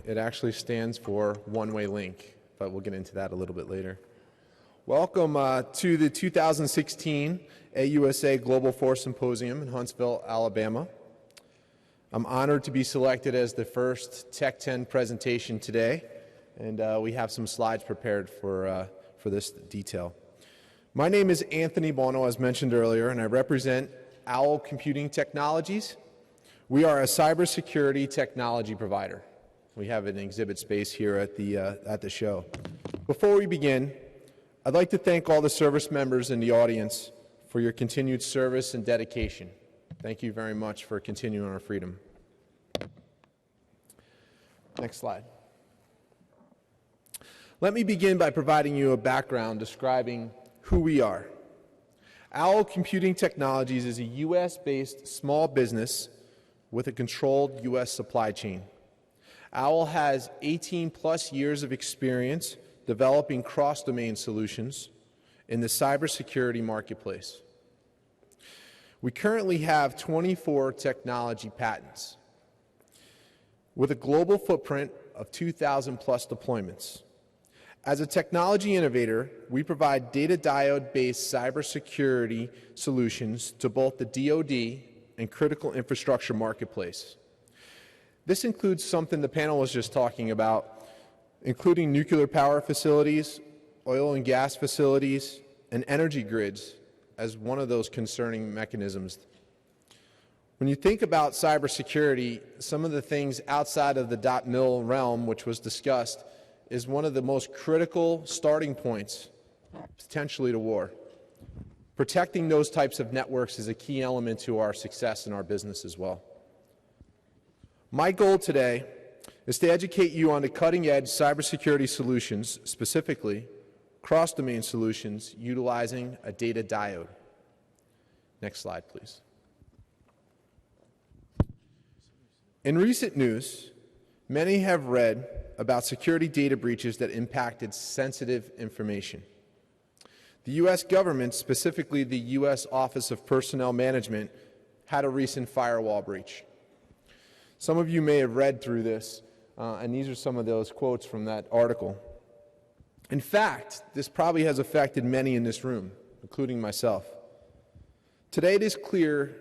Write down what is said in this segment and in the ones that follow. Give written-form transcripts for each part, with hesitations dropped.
It actually stands for one-way link, but we'll get into that a little bit later. Welcome to the 2016 AUSA Global Force Symposium in Huntsville, Alabama. I'm honored to be selected as the first Tech10 presentation today, and we have some slides prepared for this detail. My name is Anthony Buono, as mentioned earlier, and I represent OWL Computing Technologies. We are a cybersecurity technology provider. We have an exhibit space here at the show. Before we begin, I'd like to thank all the service members in the audience for your continued service and dedication. Thank you very much for continuing our freedom. Next slide. Let me begin by providing you a background describing who we are. OWL Computing Technologies is a U.S.-based small business with a controlled U.S. supply chain. OWL has 18-plus years of experience developing cross-domain solutions in the cybersecurity marketplace. We currently have 24 technology patents with a global footprint of 2,000-plus deployments. As a technology innovator, we provide data diode-based cybersecurity solutions to both the DoD and critical infrastructure marketplace. This includes something the panel was just talking about, including nuclear power facilities, oil and gas facilities, and energy grids as one of those concerning mechanisms. When you think about cybersecurity, some of the things outside of the .mil realm, which was discussed, is one of the most critical starting points, potentially, to war. Protecting those types of networks is a key element to our success in our business as well. My goal today is to educate you on the cutting-edge cybersecurity solutions, specifically cross-domain solutions utilizing a data diode. Next slide, please. In recent news, many have read about security data breaches that impacted sensitive information. The U.S. government, specifically the U.S. Office of Personnel Management, had a recent firewall breach. Some of you may have read through this, and these are some of those quotes from that article. In fact, this probably has affected many in this room, including myself. Today it is clear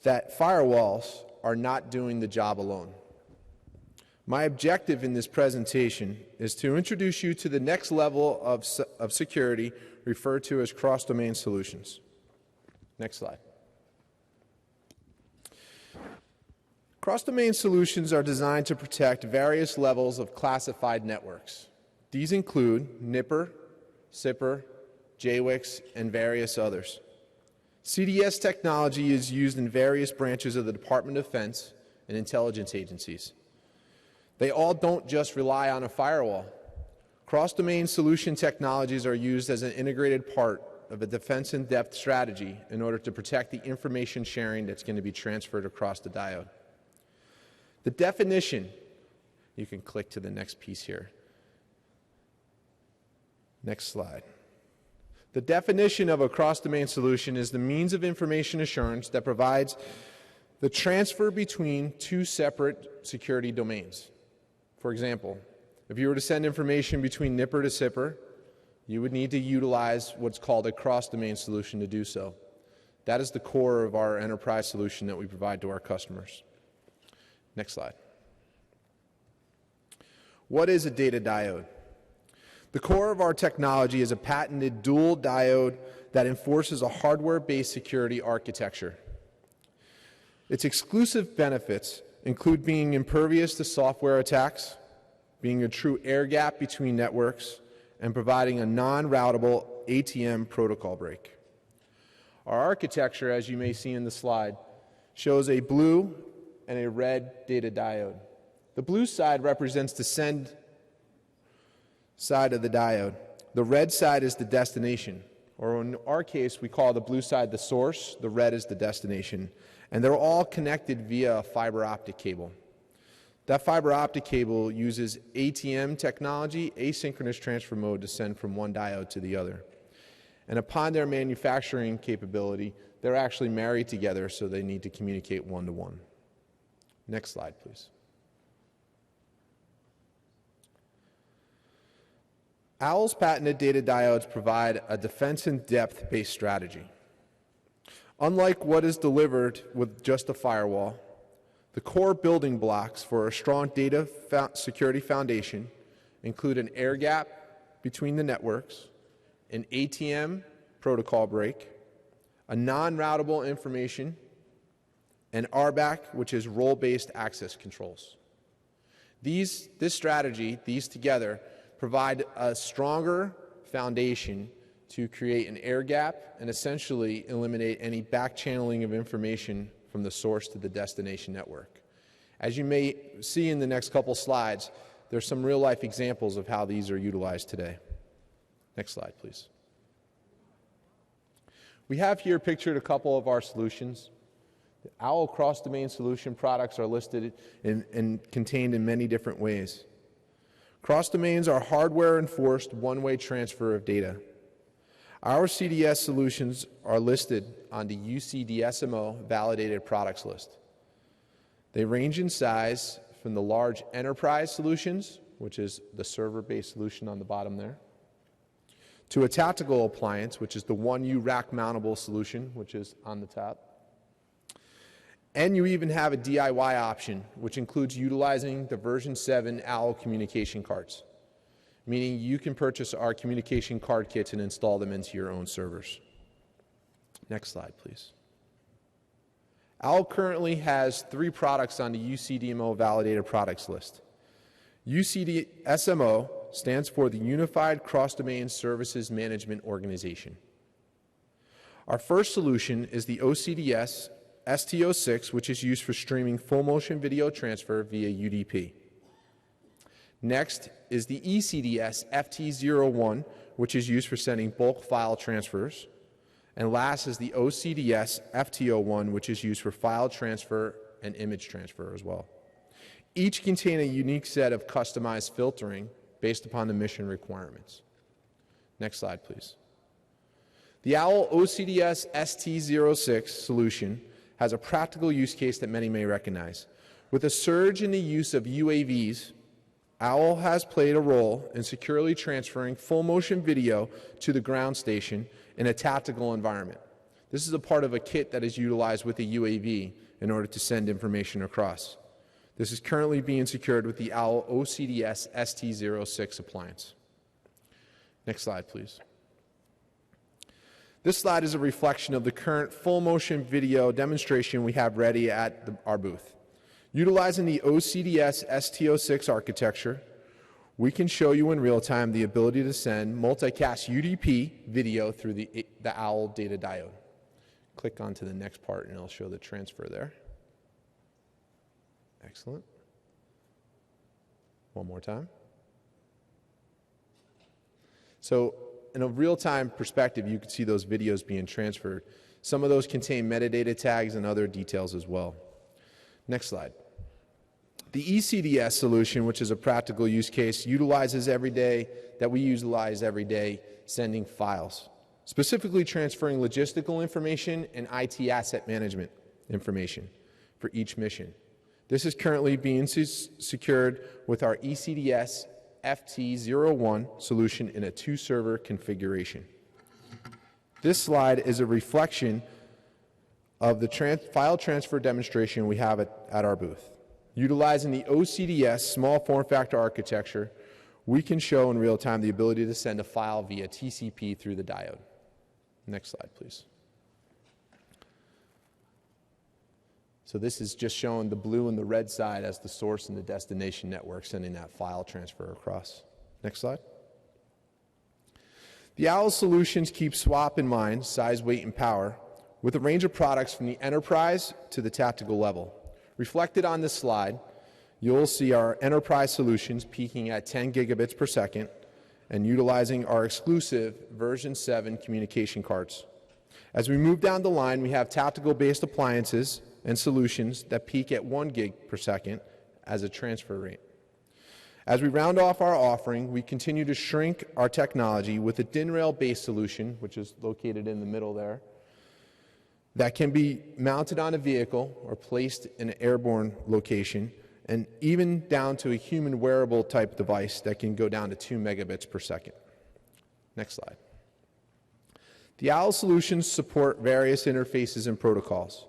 that firewalls are not doing the job alone. My objective in this presentation is to introduce you to the next level of security referred to as cross-domain solutions. Next slide. Cross-domain solutions are designed to protect various levels of classified networks. These include NIPR, SIPR, JWICs, and various others. CDS technology is used in various branches of the Department of Defense and intelligence agencies. They all don't just rely on a firewall. Cross-domain solution technologies are used as an integrated part of a defense in-depth strategy in order to protect the information sharing that's going to be transferred across the diode. The definition, you can click to the next piece here. Next slide. The definition of a cross-domain solution is the means of information assurance that provides the transfer between two separate security domains. For example, if you were to send information between NIPR to SIPR, you would need to utilize what's called a cross-domain solution to do so. That is the core of our enterprise solution that we provide to our customers. Next slide. What is a data diode? The core of our technology is a patented dual diode that enforces a hardware-based security architecture. Its exclusive benefits include being impervious to software attacks, being a true air gap between networks, and providing a non-routable ATM protocol break. Our architecture, as you may see in the slide, shows a blue and a red data diode. The blue side represents the send side of the diode. The red side is the destination, or in our case, we call the blue side the source, the red is the destination, and they're all connected via a fiber optic cable. That fiber optic cable uses ATM technology, asynchronous transfer mode, to send from one diode to the other. And upon their manufacturing capability, they're actually married together, so they need to communicate one-to-one. Next slide, please. OWL's patented data diodes provide a defense-in-depth-based strategy. Unlike what is delivered with just a firewall, the core building blocks for a strong data security foundation include an air gap between the networks, an ATM protocol break, a non-routable information, and RBAC, which is role-based access controls. This strategy, these together, provide a stronger foundation to create an air gap and essentially eliminate any back channeling of information from the source to the destination network. As you may see in the next couple slides, there's some real-life examples of how these are utilized today. Next slide, please. We have here pictured a couple of our solutions. The OWL cross-domain solution products are listed and contained in many different ways. Cross-domains are hardware-enforced one-way transfer of data. Our CDS solutions are listed on the UCDSMO validated products list. They range in size from the large enterprise solutions, which is the server-based solution on the bottom there, to a tactical appliance, which is the 1U rack-mountable solution, which is on the top. And you even have a DIY option, which includes utilizing the version 7 OWL communication cards, meaning you can purchase our communication card kits and install them into your own servers. Next slide, please. OWL currently has 3 products on the UCDMO validated products list. UCDSMO stands for the Unified Cross-Domain Services Management Organization. Our first solution is the OCDS ST06, which is used for streaming full-motion video transfer via UDP. Next is the ECDS FT01, which is used for sending bulk file transfers. And last is the OCDS FT01, which is used for file transfer and image transfer as well. Each contain a unique set of customized filtering based upon the mission requirements. Next slide, please. The OWL OCDS ST06 solution has a practical use case that many may recognize. With a surge in the use of UAVs, OWL has played a role in securely transferring full-motion video to the ground station in a tactical environment. This is a part of a kit that is utilized with the UAV in order to send information across. This is currently being secured with the OWL OCDS ST06 appliance. Next slide, please. This slide is a reflection of the current full-motion video demonstration we have ready at our booth. Utilizing the OCDS ST06 architecture, we can show you in real time the ability to send multicast UDP video through the OWL data diode. Click on to the next part and it'll show the transfer there. Excellent. One more time. So in a real-time perspective, you can see those videos being transferred. Some of those contain metadata tags and other details as well. Next slide. The ECDS solution, which is a practical use case, utilizes we utilize every day sending files, specifically transferring logistical information and IT asset management information for each mission. This is currently being secured with our ECDS FT01 solution in a 2-server configuration. This slide is a reflection of the file transfer demonstration we have at our booth. Utilizing the OCDS small form factor architecture, we can show in real time the ability to send a file via TCP through the diode. Next slide, please. So this is just showing the blue and the red side as the source and the destination network sending that file transfer across. Next slide. The OWL solutions keep SWaP in mind, size, weight, and power, with a range of products from the enterprise to the tactical level. Reflected on this slide, you'll see our enterprise solutions peaking at 10 gigabits per second and utilizing our exclusive version 7 communication cards. As we move down the line, we have tactical-based appliances and solutions that peak at 1 gig per second as a transfer rate. As we round off our offering, we continue to shrink our technology with a DIN rail-based solution, which is located in the middle there, that can be mounted on a vehicle or placed in an airborne location, and even down to a human wearable type device that can go down to 2 megabits per second. Next slide. The OWL solutions support various interfaces and protocols.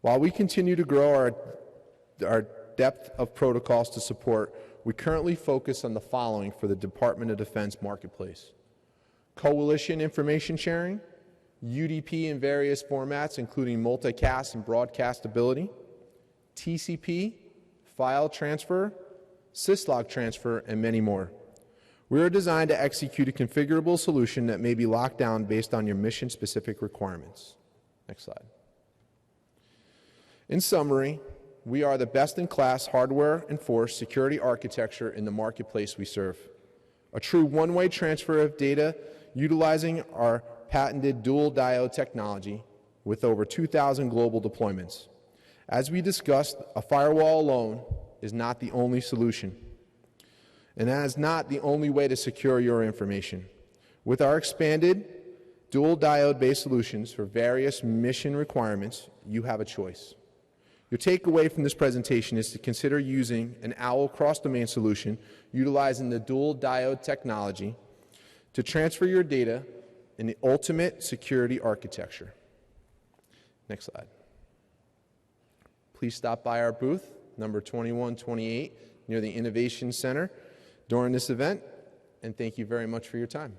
While we continue to grow our depth of protocols to support, we currently focus on the following for the Department of Defense marketplace: coalition information sharing, UDP in various formats including multicast and broadcast ability, TCP, file transfer, syslog transfer, and many more. We are designed to execute a configurable solution that may be locked down based on your mission-specific requirements. Next slide. In summary, we are the best-in-class hardware-enforced security architecture in the marketplace we serve. A true one-way transfer of data utilizing our patented dual diode technology with over 2,000 global deployments. As we discussed, a firewall alone is not the only solution, and that is not the only way to secure your information. With our expanded dual diode-based solutions for various mission requirements, you have a choice. Your takeaway from this presentation is to consider using an OWL cross-domain solution utilizing the dual diode technology to transfer your data in the ultimate security architecture. Next slide. Please stop by our booth, number 2128, near the Innovation Center during this event, and thank you very much for your time.